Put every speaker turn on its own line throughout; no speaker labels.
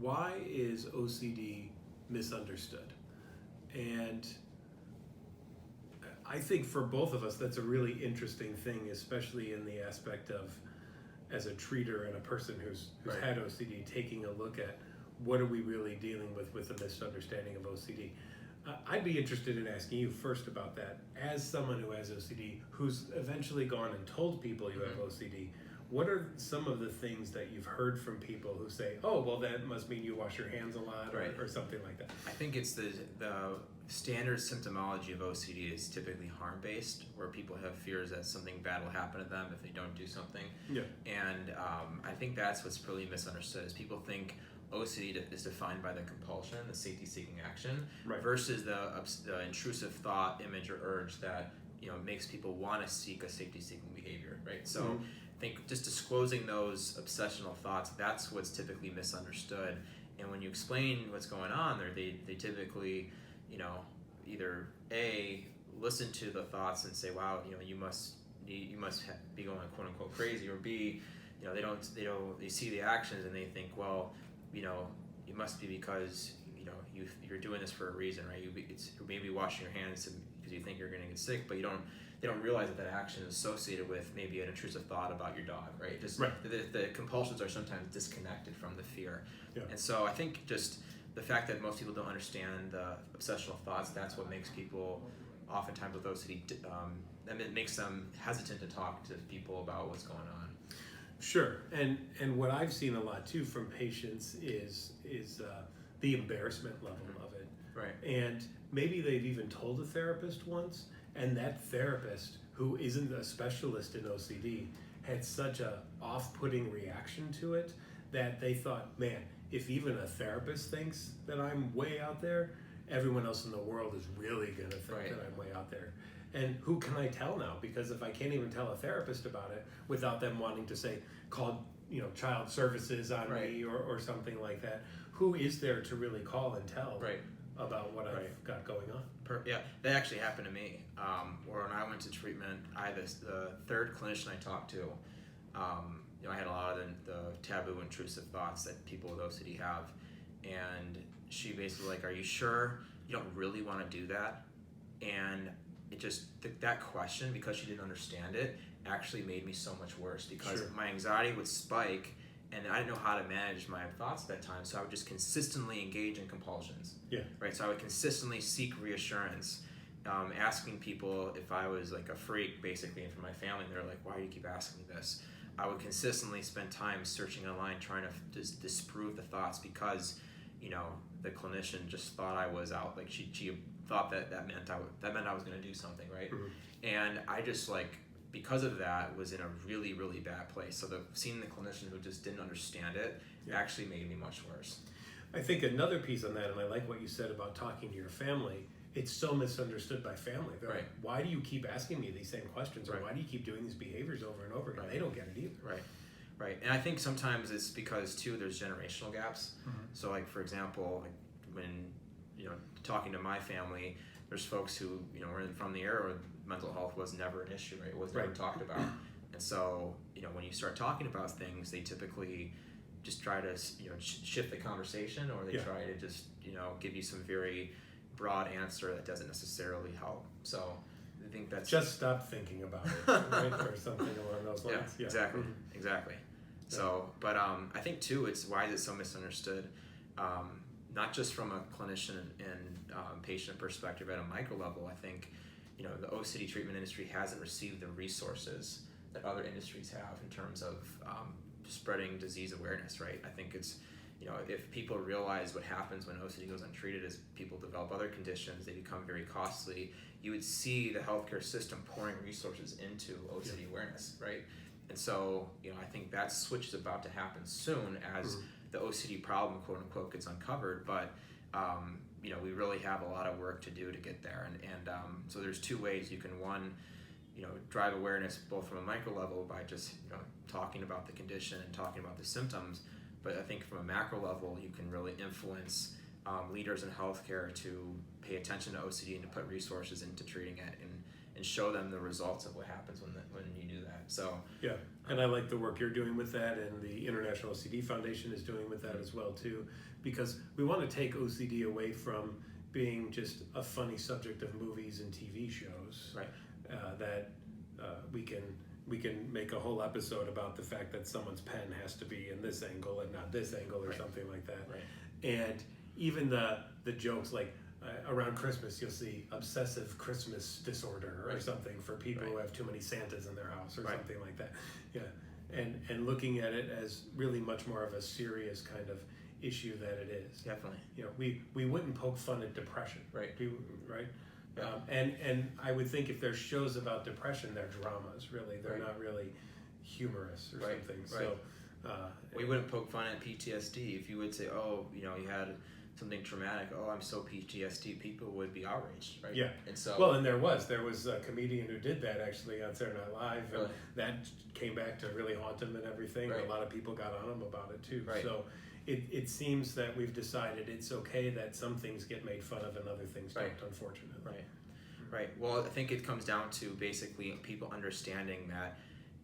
why is OCD misunderstood? And I think for both of us, that's a really interesting thing, especially in the aspect of, as a treater and a person who's had OCD, taking a look at what are we really dealing with a misunderstanding of OCD. I'd be interested in asking you first about that. As someone who has OCD, who's eventually gone and told people you have OCD, what are some of the things that you've heard from people who say, oh, well, that must mean you wash your hands a lot, or something like that?
I think it's the standard symptomology of OCD is typically harm-based, where people have fears that something bad will happen to them if they don't do something.
Yeah.
And I think that's what's really misunderstood, is people think OCD is defined by the compulsion, the safety-seeking action, versus the intrusive thought, image, or urge that makes people want to seek a safety-seeking behavior, right? So I think just disclosing those obsessional thoughts, that's what's typically misunderstood. And when you explain what's going on there, they typically, either A, listen to the thoughts and say, wow, you must be going quote unquote crazy, or B, they see the actions and they think, well, it must be because you're doing this for a reason, right? You're maybe washing your hands because you think you're going to get sick, but they don't realize that action is associated with maybe an intrusive thought about your dog, right? The compulsions are sometimes disconnected from the fear. Yeah. And so I think just the fact that most people don't understand the obsessional thoughts, that's what makes people oftentimes with OCD, and it makes them hesitant to talk to people about what's going on.
Sure, and what I've seen a lot too from patients is the embarrassment level of it.
Right.
And maybe they've even told a therapist once, and that therapist, who isn't a specialist in OCD, had such a off-putting reaction to it that they thought, man, if even a therapist thinks that I'm way out there, everyone else in the world is really going to think that I'm way out there. And who can I tell now? Because if I can't even tell a therapist about it without them wanting to say, call child services on me or something like that, who is there to really call and tell about what I've got going on?
Yeah, that actually happened to me. Where when I went to treatment, the third clinician I talked to, I had a lot of the taboo intrusive thoughts that people with OCD have, and she basically like, are you sure you don't really want to do that? And it just, that question, because she didn't understand it, actually made me so much worse, because my anxiety would spike and I didn't know how to manage my thoughts at that time, so I would just consistently engage in compulsions.
Yeah.
Right. So I would consistently seek reassurance, asking people if I was like a freak, basically, and for my family, they're like, "Why do you keep asking me this?" I would consistently spend time searching online trying to disprove the thoughts, because, the clinician just thought I was out. Like she thought that meant I was going to do something, right? Mm-hmm. And I just because of that was in a really, really bad place. So seeing the clinician who just didn't understand it actually made me much worse.
I think another piece on that, and I like what you said about talking to your family, it's so misunderstood by family. They're like, why do you keep asking me these same questions? Or why do you keep doing these behaviors over and over again? They don't get it either.
Right. And I think sometimes it's because, too, there's generational gaps. Mm-hmm. So, for example, when, talking to my family, there's folks who, were from the era where mental health was never an issue, right? It was never talked about. And so, when you start talking about things, they typically just try to, shift the conversation, or they try to just, give you some very broad answer that doesn't necessarily help. So I think that's...
Just stop thinking about it, right? Or something along those lines.
Yeah, exactly. Mm-hmm. Exactly. Yeah. So, but I think, too, it's why is it so misunderstood? Not just from a clinician and patient perspective at a micro level. I think, the OCD treatment industry hasn't received the resources that other industries have in terms of spreading disease awareness, right? I think it's, if people realize what happens when OCD goes untreated is people develop other conditions, they become very costly, you would see the healthcare system pouring resources into OCD awareness, right? And so, I think that switch is about to happen soon as the OCD problem, quote unquote, gets uncovered. But, we really have a lot of work to do to get there. And so there's two ways you can, one, drive awareness both from a micro level by just, talking about the condition and talking about the symptoms. But I think from a macro level, you can really influence leaders in healthcare to pay attention to OCD and to put resources into treating it and show them the results of what happens when you do that. that. So
yeah, and I like the work you're doing with that, and the International OCD Foundation is doing with that as well too, because we want to take OCD away from being just a funny subject of movies and TV shows.
Right.
That we can make a whole episode about the fact that someone's pen has to be in this angle and not this angle or something like that.
Right.
And even the jokes like around Christmas you'll see obsessive Christmas disorder or something for people who have too many Santas in their house or something like that. Yeah, and looking at it as really much more of a serious kind of issue that it is.
Definitely.
You know, we wouldn't poke fun at depression.
Right.
Right.
Yeah.
And I would think if there's shows about depression, they're dramas. Really, they're not really humorous or something. So
we wouldn't poke fun at PTSD. If you would say, oh, you know, you had something traumatic, oh, I'm so PTSD, people would be outraged, right?
Yeah.
And so
and there was a comedian who did that actually on Saturday Night Live, and
Really?
that came back to really haunt him and everything.
Right.
A lot of people got on him about it too.
Right.
So it seems that we've decided it's okay that some things get made fun of and other things don't, unfortunately.
Right. Well, I think it comes down to basically people understanding that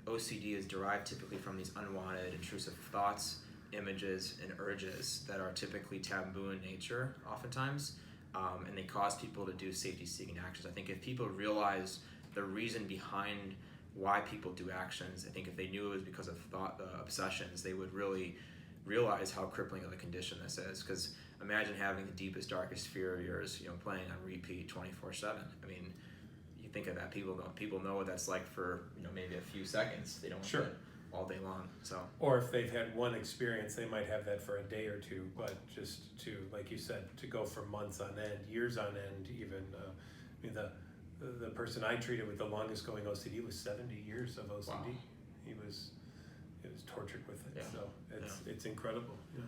OCD is derived typically from these unwanted, intrusive thoughts, images, and urges that are typically taboo in nature oftentimes, and they cause people to do safety-seeking actions. I think if people realize the reason behind why people do actions, I think if they knew it was because of thought obsessions, they would really realize how crippling of a condition this is. Because imagine having the deepest, darkest fear of yours, you know, playing on repeat 24/7. I mean, you think of that, people know what that's like for, you know, maybe a few seconds. They don't want it all day long. So, or
if they've had one experience, they might have that for a day or two, but just to, like you said, to go for months on end, years on end, even. I mean, the person I treated with the longest going OCD was 70 years of OCD. Wow. He was tortured with it. Yeah. So it's incredible. Yeah.